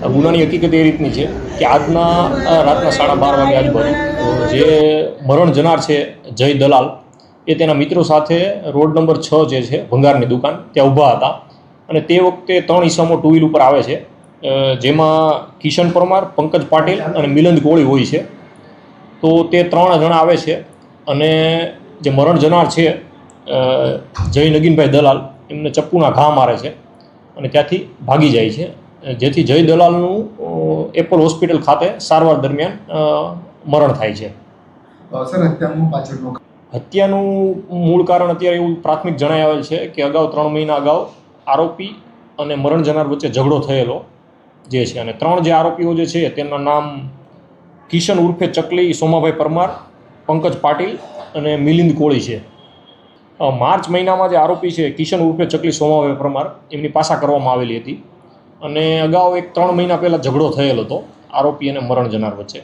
ગુનાની હકીકત એ રીતની છે કે આજના રાતના 12:30 વાગે આજુબાજુ જે મરણ જનાર છે જય દલાલ એ તેના મિત્રો સાથે રોડ નંબર 6 જે છે ભંગારની દુકાન ત્યાં ઊભા હતા અને તે વખતે 3 ઈસમો ટુ વ્હીલ ઉપર આવે છે, જેમાં કિશન પરમાર, પંકજ પાટીલ અને મિલંદ કોળી હોય છે. તો તે 3 જણા આવે છે અને જે મરણ જનાર છે જય નગીનભાઈ દલાલ એમને ચપ્પુના ઘા મારે છે અને ત્યાંથી ભાગી જાય છે, જેથી જય દલાલનું એપોલ હોસ્પિટલ ખાતે સારવાર દરમિયાન મરણ થાય છે. હત્યાનું મૂળ કારણ અત્યારે એવું પ્રાથમિક જણાઈ આવેલ છે કે અગાઉ 3 મહિના અગાઉ આરોપી અને મરણ જનાર વચ્ચે ઝઘડો થયેલો જે છે અને 3 જે આરોપીઓ જે છે તેમના નામ કિશન ઉર્ફે ચકલી સોમાભાઈ પરમાર, પંકજ પાટીલ અને મિલિંદ કોળી છે. માર્ચ મહિનામાં જે આરોપી છે કિશન ઉર્ફે ચકલી સોમાભાઈ પરમાર એમની પાછા કરવામાં આવેલી હતી અને અગાઉ 3 મહિના પહેલાં ઝઘડો થયેલો હતો આરોપી અને મરણ જનાર વચ્ચે.